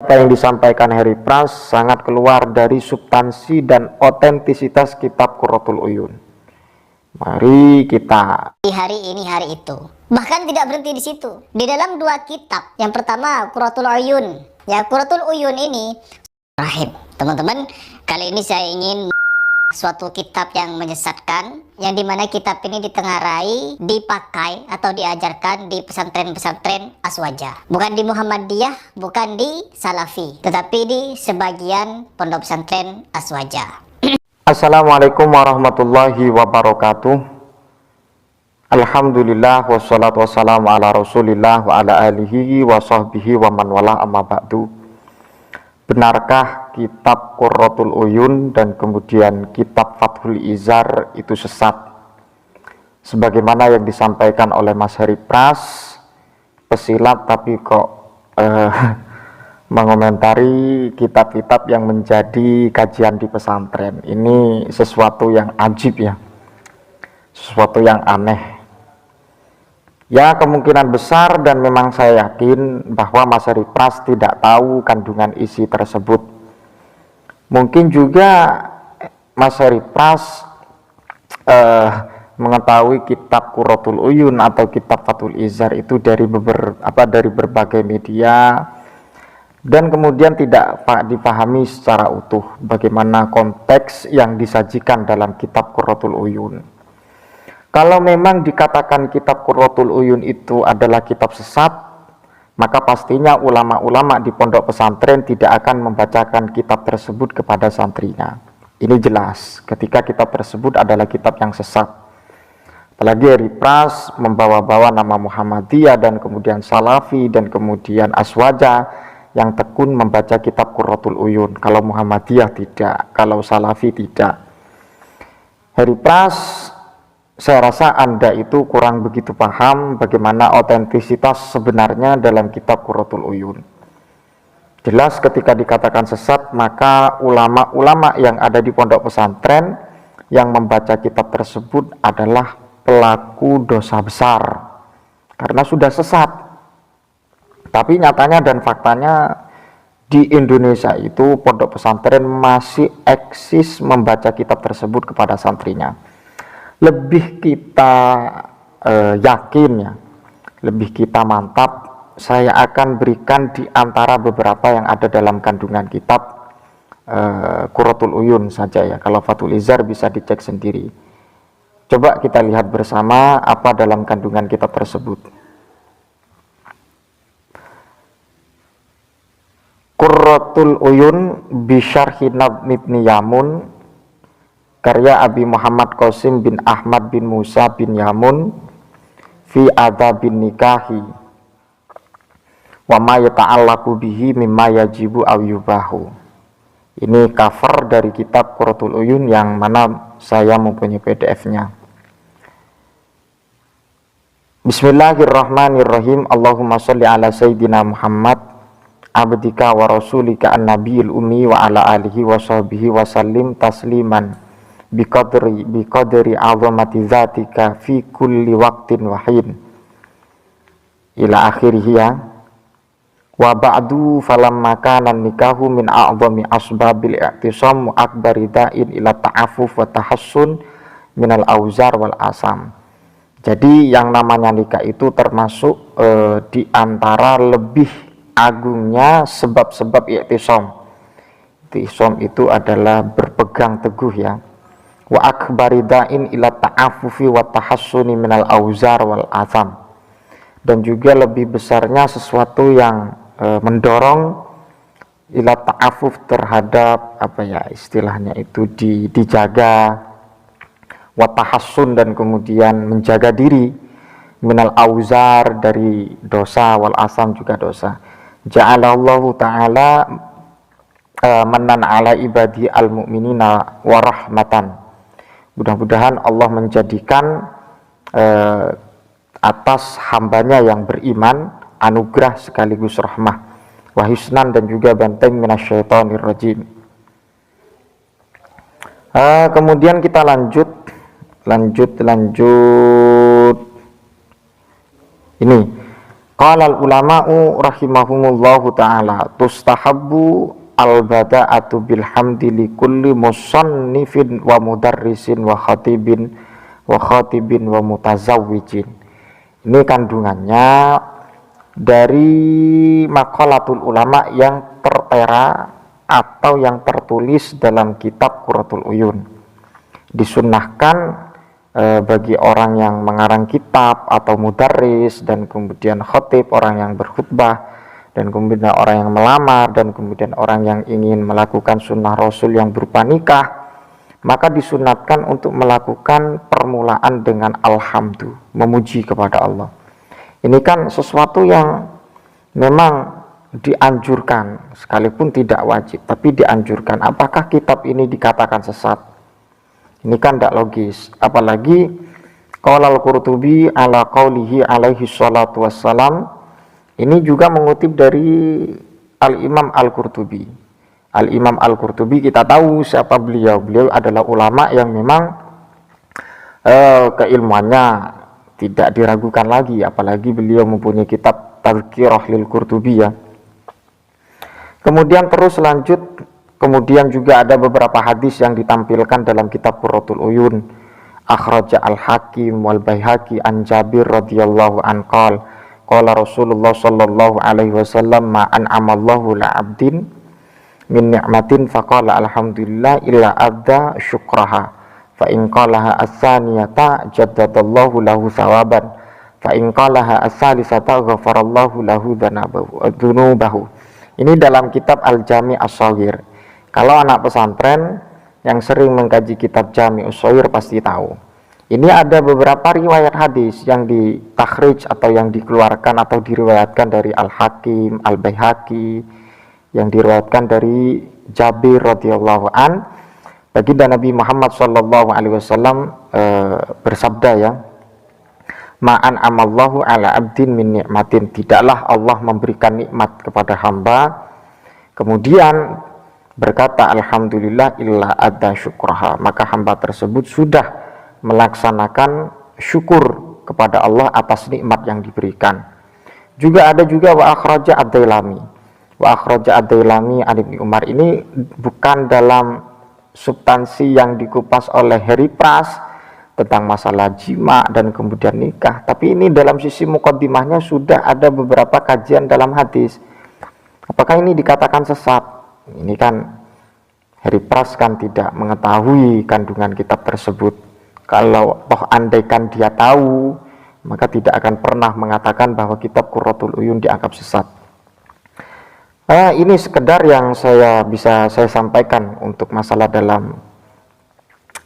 Apa yang disampaikan Heri Pras sangat keluar dari substansi dan otentisitas kitab Qurratul Uyun. Mari kita di hari ini hari itu. Bahkan tidak berhenti di situ. Di dalam dua kitab, yang pertama Qurratul Uyun. Ya, Qurratul Uyun ini rahim. Teman-teman, kali ini saya ingin suatu kitab yang menyesatkan, yang dimana kitab ini ditengarai, dipakai atau diajarkan di pesantren-pesantren Aswaja, bukan di Muhammadiyah, bukan di Salafi, tetapi di sebagian pondok pesantren Aswaja. Assalamualaikum warahmatullahi wabarakatuh. Alhamdulillah wassalatu wassalamu ala rasulillah wa ala alihi wa sahbihi wa man wala amma ba'du. Benarkah kitab Qurratul Uyun dan kemudian kitab Fathul Izar itu sesat? Sebagaimana yang disampaikan oleh Mas Heri Pras, pesilat tapi kok mengomentari kitab-kitab yang menjadi kajian di pesantren. Ini sesuatu yang ajib ya, sesuatu yang aneh. Ya, kemungkinan besar dan memang saya yakin bahwa Mas Heri Pras tidak tahu kandungan isi tersebut. Mungkin juga Mas Heri Pras mengetahui kitab Qurratul Uyun atau kitab Fathul Izar itu dari berbagai media, dan kemudian tidak dipahami secara utuh bagaimana konteks yang disajikan dalam kitab Qurratul Uyun. Kalau memang dikatakan kitab Qurratul Uyun itu adalah kitab sesat, maka pastinya ulama-ulama di pondok pesantren tidak akan membacakan kitab tersebut kepada santrinya. Ini jelas ketika kitab tersebut adalah kitab yang sesat. Apalagi Heri Pras membawa-bawa nama Muhammadiyah dan kemudian Salafi dan kemudian Aswaja yang tekun membaca kitab Qurratul Uyun. Kalau Muhammadiyah tidak, kalau Salafi tidak. Heri Pras, saya rasa Anda itu kurang begitu paham bagaimana otentisitas sebenarnya dalam kitab Qurratul Uyun. Jelas ketika dikatakan sesat, maka ulama-ulama yang ada di pondok pesantren yang membaca kitab tersebut adalah pelaku dosa besar karena sudah sesat. Tapi nyatanya dan faktanya di Indonesia itu pondok pesantren masih eksis membaca kitab tersebut kepada santrinya. Lebih kita yakin ya, lebih kita mantap, saya akan berikan di antara beberapa yang ada dalam kandungan kitab Qurratul Uyun saja ya. Kalau Fathul Izar bisa dicek sendiri. Coba kita lihat bersama apa dalam kandungan kitab tersebut. Qurratul Uyun bisyarhi Nadm ibn Yamun, karya Abi Muhammad Qasim bin Ahmad bin Musa bin Yamun, fi adabin nikahi wa ma yata'allaqu bihi mimma yajibu aw yubahu. Ini cover dari kitab Qurratul Uyun yang mana saya mempunyai PDF-nya. Bismillahirrahmanirrahim. Allahumma sholli ala sayyidina Muhammad abdika wa rasulika an-nabiyil ummi wa ala alihi wa sahbihi wa sallim tasliman biqadri azamati zatika fi kulli waqtin wahin ila akhirih ya. Wa ba'du falamma kana nikahu min a'zami asbabil i'tisam wa akbari da'in ila ta'affuf wa tahassun minal auzar wal asam. Jadi yang namanya nikah itu termasuk di antara lebih agungnya sebab-sebab i'tisam. I'tisam itu adalah berpegang teguh ya. Wa akbari da'in ila ta'affufi wa tahassuni minal auzar wal asam. Dan juga lebih besarnya sesuatu yang mendorong ila ta'affuf terhadap apa ya istilahnya itu dijaga, wa tahassun dan kemudian menjaga diri, minal auzar dari dosa, wal asam juga dosa. Ja'alallahu ta'ala manan ala ibadi al mu'minina wa rahmatan. Mudah-mudahan Allah menjadikan atas hambanya yang beriman anugerah sekaligus rahmah, wahisnan dan juga benteng minasyaitonir rajim. Kemudian kita lanjut. Ini Qala al-ulama'u rahimahumullahu ta'ala tustahabbu al-bada'atu bilhamdi li kulli musannifin wa mudarrisin wa khatibin wa mutazawwijin. Ini kandungannya dari maqalatul ulama yang tertera atau yang tertulis dalam kitab Qurratul Uyun. Disunnahkan bagi orang yang mengarang kitab atau mudarris, dan kemudian khatib, orang yang berkhutbah, dan kemudian orang yang melamar, dan kemudian orang yang ingin melakukan sunnah Rasul yang berupa nikah, maka disunatkan untuk melakukan permulaan dengan alhamdu, memuji kepada Allah. Ini kan sesuatu yang memang dianjurkan, sekalipun tidak wajib, tapi dianjurkan. Apakah kitab ini dikatakan sesat? Ini kan tidak logis. Apalagi qala al-Qurtubi ala qaulihi alaihi salatu wassalam, ini juga mengutip dari Al-Imam Al-Qurtubi. Al-Imam Al-Qurtubi kita tahu siapa beliau. Beliau adalah ulama yang memang keilmuannya tidak diragukan lagi, apalagi beliau mempunyai kitab Tadhkirah lil Qurtubiyah. Kemudian terus lanjut, kemudian juga ada beberapa hadis yang ditampilkan dalam kitab Qurratul Uyun. Akhraja al-Hakim wal Baihaqi an Jabir radhiyallahu an qala Rasulullah sallallahu alaihi wasallam ma an'amallahu la 'abdin min ni'matin faqala alhamdulillah illa adda syukraha fa in qalaha as-saniyata jaddadallahu lahu thawaban fa in qalaha as-salisata ghafarallahu lahu dzunubahu. Ini dalam kitab Al-Jami' As-Shaghir. Kalau anak pesantren yang sering mengkaji kitab Jami' As-Shaghir pasti tahu. Ini ada beberapa riwayat hadis yang ditakhrij atau yang dikeluarkan atau diriwayatkan dari Al-Hakim, Al-Baihaqi, yang diriwayatkan dari Jabir radhiyallahu an. Baginda Nabi Muhammad sallallahu alaihi wasallam bersabda ya, ma'an amallahu ala abdin min ni'matin, tidaklah Allah memberikan nikmat kepada hamba kemudian berkata alhamdulillah illa adda syukraha, maka hamba tersebut sudah melaksanakan syukur kepada Allah atas nikmat yang diberikan. Juga ada juga wa akhraja ad-Dailami. Wa akhraja ad-Dailami an Ibnu Umar, ini bukan dalam substansi yang dikupas oleh Harry Pras tentang masalah jima dan kemudian nikah, tapi ini dalam sisi mukaddimahnya sudah ada beberapa kajian dalam hadis. Apakah ini dikatakan sesat? Ini kan Harry Pras kan tidak mengetahui kandungan kitab tersebut. Kalau toh andaikan dia tahu, maka tidak akan pernah mengatakan bahwa kitab Qurratul Uyun dianggap sesat. Ini sekedar yang bisa saya sampaikan untuk masalah dalam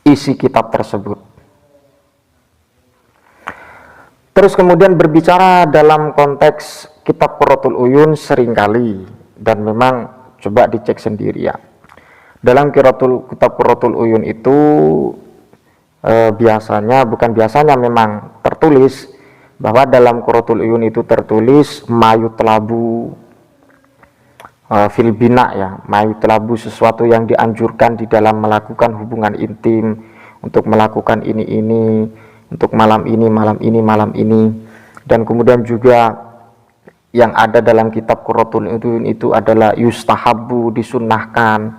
isi kitab tersebut. Terus kemudian berbicara dalam konteks kitab Qurratul Uyun seringkali, dan memang coba dicek sendiri ya. Dalam kitab Qurratul Uyun itu biasanya memang tertulis bahwa dalam Qurratul Uyun itu tertulis mayutlabu fil bina ya, mayutlabu sesuatu yang dianjurkan di dalam melakukan hubungan intim, untuk melakukan ini, untuk malam ini, dan kemudian juga yang ada dalam kitab Qurratul Uyun itu adalah yustahabu, disunnahkan.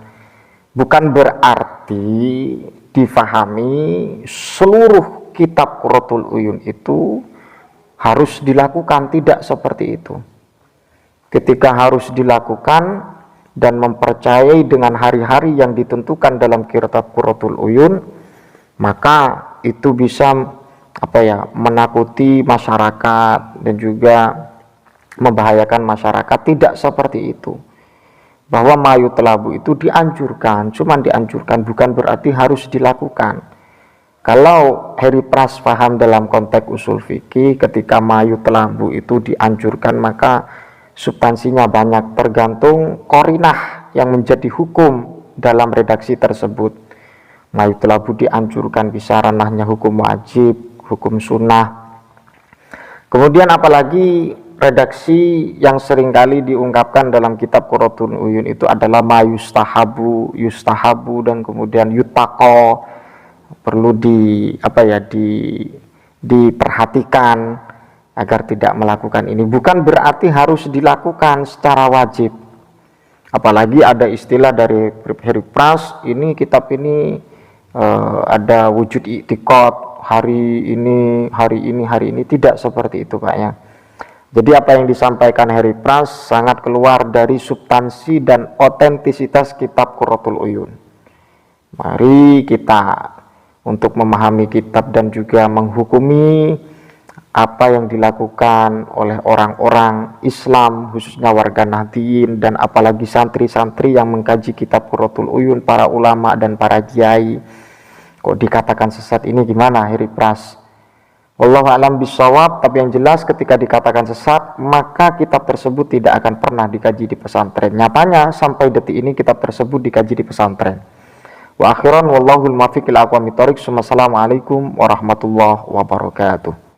Bukan berarti difahami seluruh kitab Qurratul Uyun itu harus dilakukan, tidak seperti itu. Ketika harus dilakukan dan mempercayai dengan hari-hari yang ditentukan dalam kitab Qurratul Uyun, maka itu bisa menakuti masyarakat dan juga membahayakan masyarakat. Tidak seperti itu, bahwa mayutlabu itu dianjurkan, cuman dianjurkan, bukan berarti harus dilakukan. Kalau Harry Pras paham dalam konteks usul fikih, ketika mayutlabu itu dianjurkan, maka substansinya banyak, tergantung qarinah yang menjadi hukum dalam redaksi tersebut. Mayutlabu dianjurkan, bisa ranahnya hukum wajib, hukum sunnah. Kemudian apalagi redaksi yang seringkali diungkapkan dalam kitab Qurratul Uyun itu adalah mayustahabu, yustahabu, dan kemudian yutako, perlu diperhatikan. agar tidak melakukan ini. Bukan berarti harus dilakukan secara wajib. Apalagi ada istilah dari Harry Pras, ini kitab ini ada wujud i'tiqad, hari ini tidak seperti itu Pak ya. Jadi apa yang disampaikan Harry Pras sangat keluar dari substansi dan otentisitas kitab Qurratul Uyun. Mari kita untuk memahami kitab dan juga menghukumi apa yang dilakukan oleh orang-orang Islam, khususnya warga Nahdliyin dan apalagi santri-santri yang mengkaji kitab Qurratul Uyun, para ulama dan para kiai, kok dikatakan sesat, ini gimana Harry Pras? Wallahu a'lam bishawab. Tapi yang jelas ketika dikatakan sesat, maka kitab tersebut tidak akan pernah dikaji di pesantren. Nyatanya sampai detik ini kitab tersebut dikaji di pesantren. Wa akhiran wallahul muwaffiq ila aqwamit thoriq. Wassalamualaikum warahmatullahi wabarakatuh.